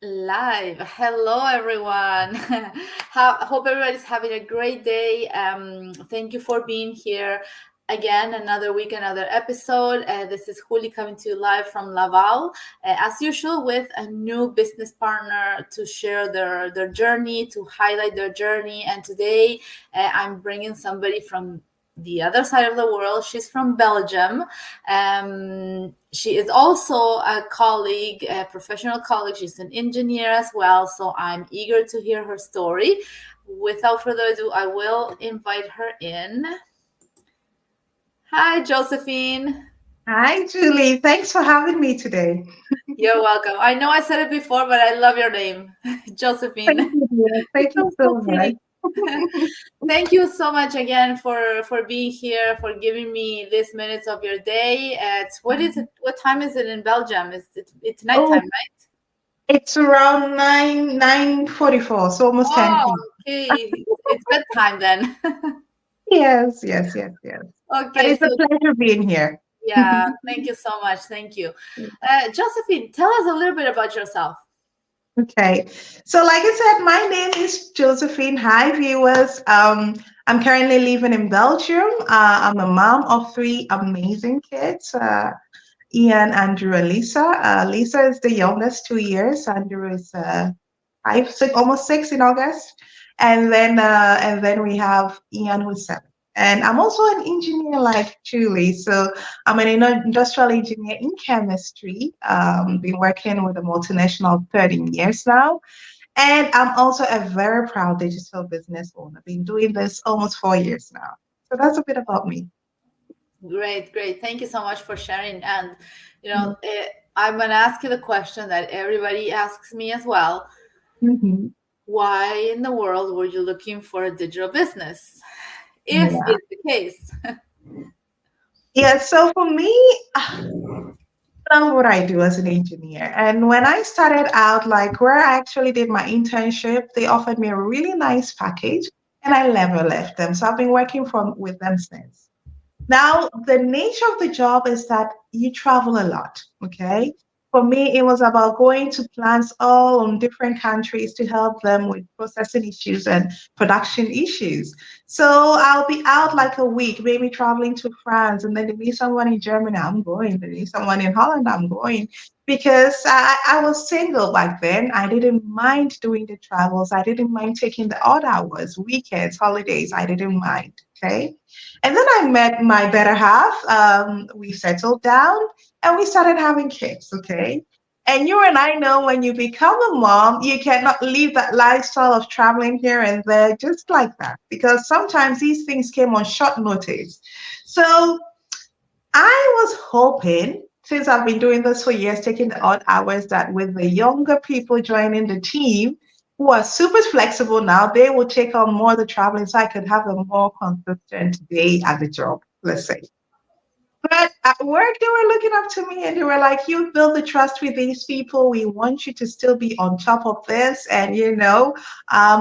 Live. Hello, everyone. Hope everybody's having a great day. Thank you for being here again. Another week, another episode. This is Juli coming to you live from Laval, as usual, with a new business partner to share their journey, to highlight their journey. And today, I'm bringing somebody from the other side of the world. She's from Belgium. She is also a colleague, a professional colleague. She's an engineer as well. So I'm eager to hear her story. Without further ado, I will invite her in. Hi, Josephine. Hi, Julie. Thanks for having me today. You're welcome. I know I said it before, but I love your name, Thank Josephine. you, dear. Thank you So so much. pretty. Thank you so much again for being here, for giving me these minutes of your day. What is it? What time is it in Belgium? It's Oh, nighttime, right? it's around 9:44, so almost 10 Oh, p.m. okay. It's bedtime then. Yes, yes, yes, yes. But Okay, it's a so pleasure being here. yeah, thank you so much. Thank you. Josephine, tell us a little bit about yourself. Okay. So, like I said, my name is Josephine. Hi, viewers. I'm currently living in Belgium. I'm a mom of three amazing kids. Ian, Andrew, and Lisa. Lisa is the youngest, 2 years. Andrew is 5, 6, almost 6 in August, and then we have Ian who's 7. And I'm also an engineer like Julie. So I'm an industrial engineer in chemistry. Been working with a multinational 13 years now. And I'm also a very proud digital business owner. Been doing this almost 4 years now. So that's a bit about me. Great, great. Thank you so much for sharing. And I'm gonna ask you the question that everybody asks me as well. Mhm. Why in the world were you looking for a digital business? If Yeah. it's the case. Yeah. So for me, love what I do as an engineer. And when I started out, like where I actually did my internship, they offered me a really nice package and I never left them. So I've been working from with them since. Now, the nature of the job is that you travel a lot, okay? For me, it was about going to plants all in different countries to help them with processing issues and production issues. So I'll be out like a week, maybe traveling to France, and then they need someone in Germany, I'm going. They need someone in Holland, I'm going. Because I was single back then. I didn't mind doing the travels. I didn't mind taking the odd hours, weekends, holidays. I didn't mind. Okay. And then I met my better half. We settled down and we started having kids. Okay. And you and I know when you become a mom, you cannot leave that lifestyle of traveling here and there just like that because sometimes these things came on short notice. So I was hoping, since I've been doing this for years, taking the odd hours, that with the younger people joining the team who are super flexible now, they will take on more of the traveling so I could have a more consistent day at the job, let's say. But at work, they were looking up to me and they were like, you build the trust with these people. We want you to still be on top of this. And,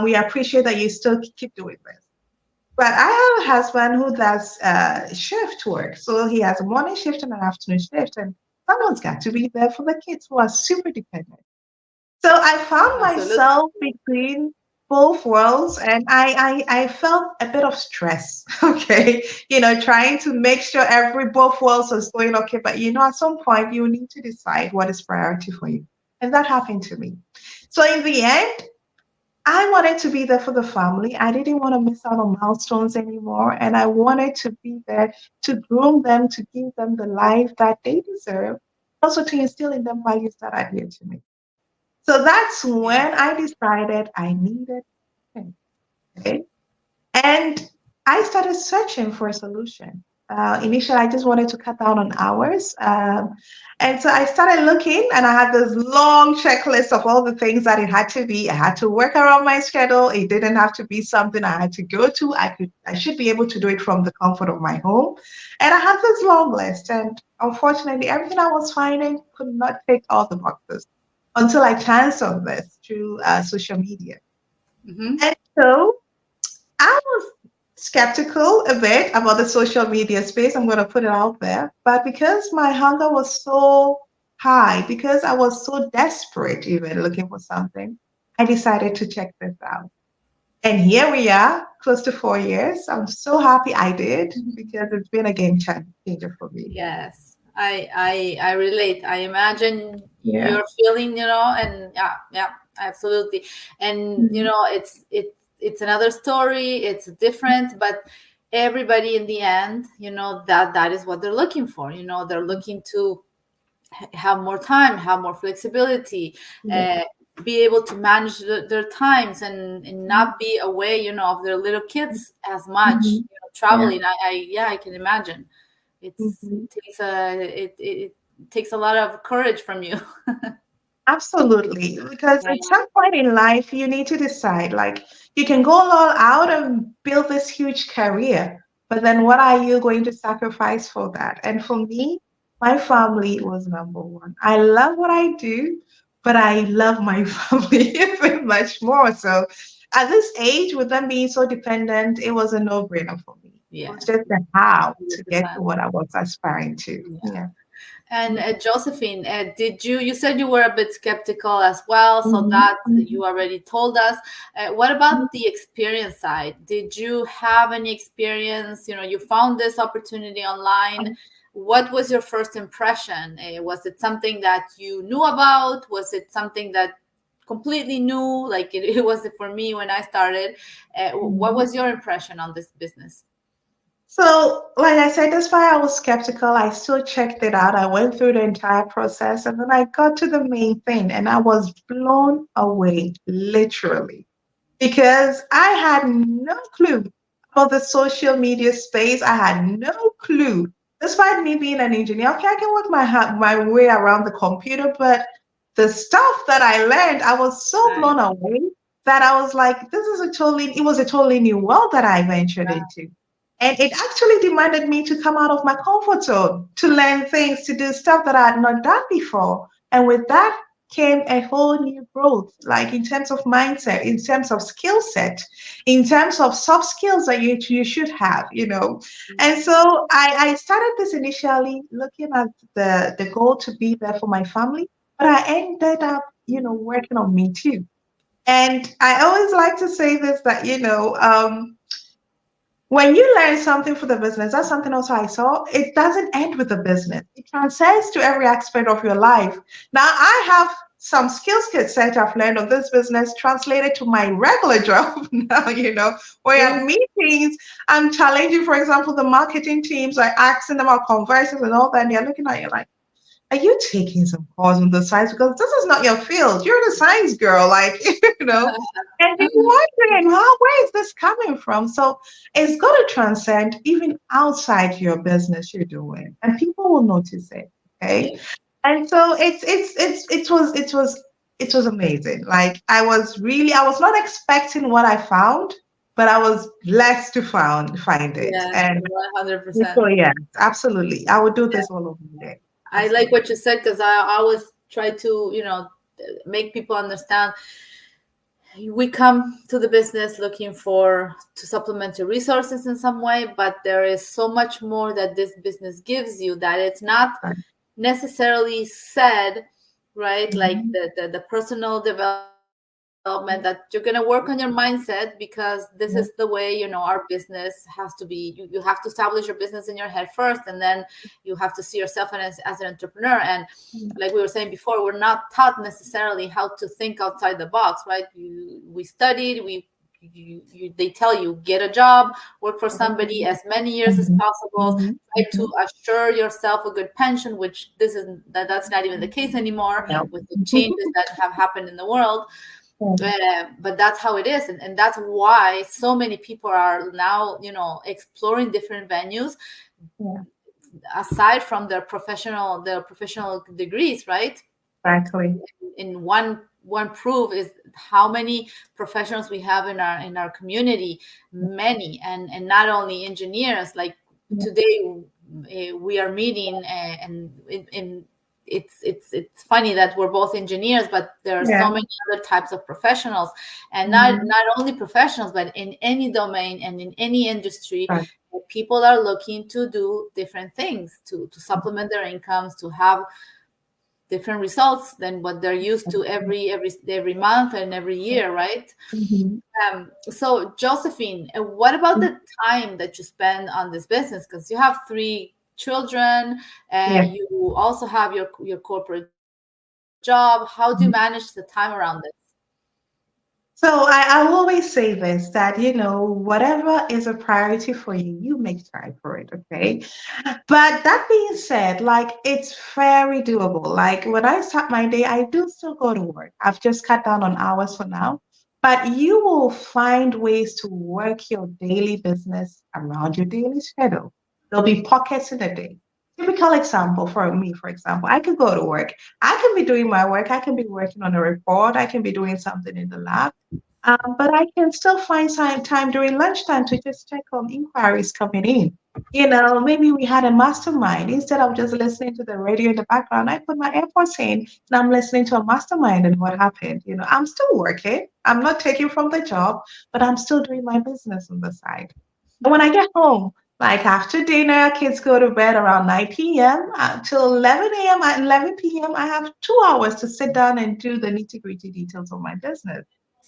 we appreciate that you still keep doing this. But I have a husband who does shift work. So he has a morning shift and an afternoon shift. And someone's got to be there for the kids who are super dependent. So I found Absolutely. myself between both worlds and I felt a bit of stress. Okay. Trying to make sure every both worlds is going okay. But at some point you need to decide what is priority for you. And that happened to me. So in the end, I wanted to be there for the family. I didn't want to miss out on milestones anymore. And I wanted to be there to groom them, to give them the life that they deserve, also to instill in them values that are dear to me. So that's Yeah. when I decided I needed him. Okay. And I started searching for a solution. Initially, I just wanted to cut down on hours. And so I started looking, and I had this long checklist of all the things that it had to be. I had to work around my schedule. It didn't have to be something I had to go to. I should be able to do it from the comfort of my home. And I had this long list. And unfortunately, everything I was finding could not tick all the boxes until I chanced on this through social media. Hmm. And so I was skeptical a bit about the social media space. I'm going to put it out there. But because my hunger was so high because I was so desperate, even looking for something. I decided to check this out. And here we are, close to 4 years. I'm so happy I did because it's been a changer for me. Yes, I relate. I imagine Yeah. your feeling, and yeah, yeah, absolutely. And Mhm. it's another story. It's different, but everybody in the end, that is what they're looking for. They're looking to have more time, have more flexibility, Yeah. uh, be able to manage their times and Mhm. not be away, of their little kids as much, Mhm. Yeah. traveling. Yeah, I can imagine. Mhm. It takes a lot of courage from you. Absolutely. Because Yeah, at some point in life, you need to decide like, you can go all out and build this huge career, but then what are you going to sacrifice for that? And for me, my family was number one. I love what I do, but I love my family even much more. So at this age, with them being so dependent, it was a no-brainer for me. It was yes, just a how to get to 100%. what I was aspiring to. Yeah. Yeah. And Josephine, you said you were a bit skeptical as well, so Mhm. that you already told us. What about the experience side? Did you have any experience? You found this opportunity online. What was your first impression? Was it something that you knew about? Was it something that completely new, like it was for me when I started? What Mhm. was your impression on this business? So, like I said, that's why I was skeptical. I still checked it out. I went through the entire process and then I got to the main thing and I was blown away, literally, because I had no clue about the social media space. I had no clue. Despite me being an engineer, okay, I can work my way around the computer, but the stuff that I learned, I was so Right. blown away that I was like, it was a totally new world that I ventured into. And it actually demanded me to come out of my comfort zone, to learn things, to do stuff that I had not done before. And with that came a whole new growth, like in terms of mindset, in terms of skill set, in terms of soft skills that you should have. And so I started this initially looking at the goal to be there for my family, but I ended up working on me too. And I always like to say this that when you learn something for the business, that's something also I saw. It doesn't end with the business. It transcends to every aspect of your life. Now I have some set I've learned of this business translated to my regular job now, where True. at meetings, I'm challenging, for example, the marketing teams, like asking them about conversions and all that, and they're looking at you like, are you taking some course on the science? Because this is not your field. You're the science girl, like, you know. And you're wondering, where is this coming from? So it's got to transcend even outside your business you're doing, and people will notice it. Okay, Yeah. and so it was amazing. Like I was not expecting what I found, but I was blessed to find it. Yes, And 100%. so yeah, absolutely, I would do this all over again. I like Absolutely. what you said because I always try to, make people understand we come to the business looking for to supplement your resources in some way, but there is so much more that this business gives you that it's not Right. necessarily said, right? Like Mhm. the personal development that you're going to work on your mindset because this is the way, Yeah. our business has to be. You have to establish your business in your head first, and then you have to see yourself as an entrepreneur. And like we were saying before, we're not taught necessarily how to think outside the box, right? We studied, they tell you get a job, work for somebody as many years as Mhm. possible, Mhm. try to assure yourself a good pension, which that's not even the case anymore No. with the changes that have happened in the world. Yeah. But that's how it is, and that's why so many people are now exploring different venues Yeah. aside from their professional degrees, right? Exactly. In one proof is how many professionals we have in our community, many, and not only engineers. Like Yeah. today, we are meeting, and it's funny that we're both engineers, but there are Yeah. so many other types of professionals, and not Mhm. not only professionals, but in any domain and in any industry, Right. people are looking to do different things to supplement their incomes, to have different results than what they're used to every month and every year, right? Mhm. So Josephine, what about the time that you spend on this business? Because you have three children, Yeah. you also have your corporate job. How do you manage the time around this? So I always say this that, whatever is a priority for you, you make time for it, okay? But that being said, like it's very doable. Like when I start my day, I do still go to work. I've just cut down on hours for now. But you will find ways to work your daily business around your daily schedule. There'll be pockets in the day. Typical example for me, for example, I could go to work. I can be doing my work. I can be working on a report. I can be doing something in the lab. But I can still find some time during lunchtime to just check on inquiries coming in. Maybe we had a mastermind. Instead of just listening to the radio in the background, I put my AirPods in and I'm listening to a mastermind and what happened. I'm still working. I'm not taking from the job, but I'm still doing my business on the side. And when I get home, like after dinner, kids go to bed around 9 p.m. Till 11 a.m. At 11 p.m., I have 2 hours to sit down and do the nitty gritty details of my business.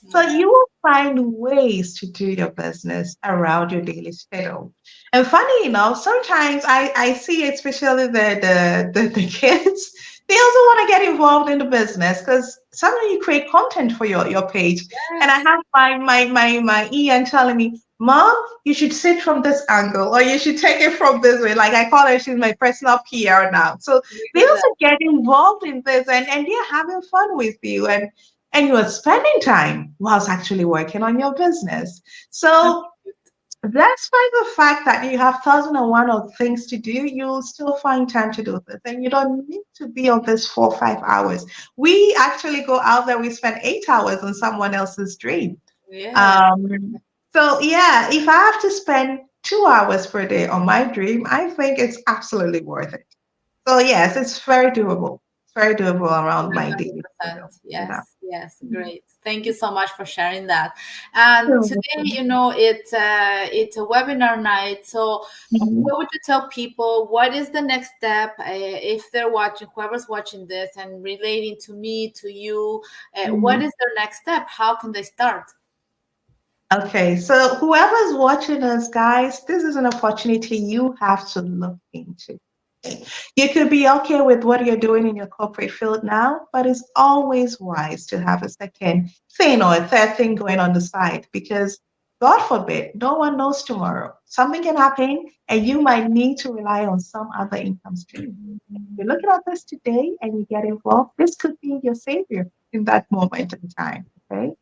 So Yeah. you will find ways to do your business around your daily schedule. And funny enough, sometimes I see, especially the kids, they also want to get involved in the business because sometimes you create content for your page. And I Yes. have my Ian telling me, Mom, you should sit from this angle or you should take it from this way. Like I call her, she's my personal PR now. So We they do that. also get involved in this and they're having fun with you. And you are spending time whilst actually working on your business. So, despite the fact that you have 1,001 of things to do, you'll still find time to do this. And you don't need to be on this 4 or 5 hours. We actually go out there, we spend 8 hours on someone else's dream. Yeah. Um, so, yeah, if I have to spend 2 hours per day on my dream, I think it's absolutely worth it. So, yes, it's very doable. It's very doable around my daily schedule. 100%. Yes, yes, great. Thank you so much for sharing that. And You're today, welcome. it's a webinar night. So, Mhm. what would you tell people? What is the next step if they're watching, whoever's watching this and relating to me, to you? What Mhm. is their next step? How can they start? Okay, so whoever's watching us, guys, this is an opportunity you have to look into. You could be okay with what you're doing in your corporate field now, but it's always wise to have a second thing or a third thing going on the side because, God forbid, no one knows tomorrow. Something can happen and you might need to rely on some other income stream. You're looking at this today and you get involved, this could be your savior in that moment in time. Okay.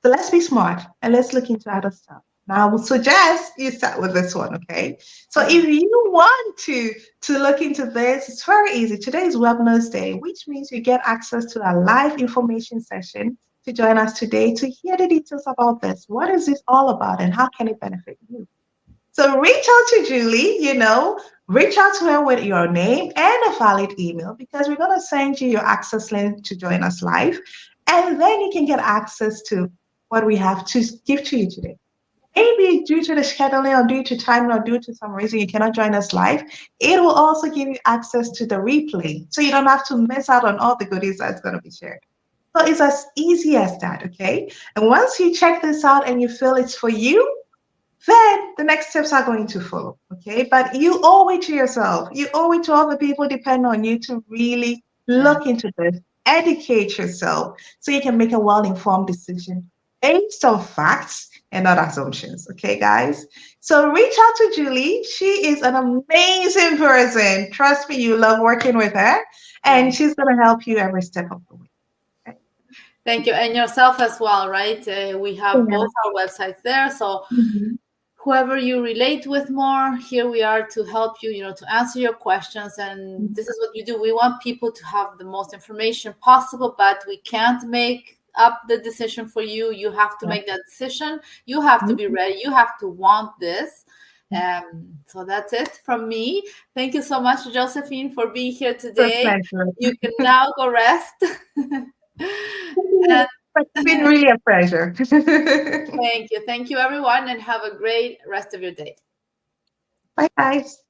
So let's be smart and let's look into other stuff. Now I would suggest you start with this one, okay? So if Mhm. you want to look into this, it's very easy. Today is Webinars Day, which means you get access to a live information session to join us today to hear the details about this. What is this all about and how can it benefit you? So reach out to Julie, reach out to her with your name and a valid email because we're going to send you your access link to join us live. And then you can get access to what we have to give to you today. Maybe due to the scheduling or due to time or due to some reason you cannot join us live, it will also give you access to the replay. So you don't have to miss out on all the goodies that's going to be shared. So it's as easy as that, okay? And once you check this out and you feel it's for you, then the next steps are going to follow. Okay. But you owe it to yourself. You owe it to all the people depend on you to really Yeah. look into this, educate yourself so you can make a well-informed decision based on facts and not assumptions. Okay, guys. So reach out to Julie. She is an amazing person. Trust me, you love working with her, and Thank, she's going to help you every step of the way. Okay? thank you. And yourself as well, right? We have Yeah. both our websites there. So Mhm. whoever you relate with more, here we are to help you, to answer your questions. And this is what we do. We want people to have the most information possible, but we can't make up the decision for you. You have to make that decision. You have to be Mhm. ready. You have to want this. So that's it from me. Thank you so much, Josephine, for being here It's a today. pleasure. You can now go rest. And It's been really a pleasure. thank you. Thank you, everyone, and have a great rest of your day. Bye, guys.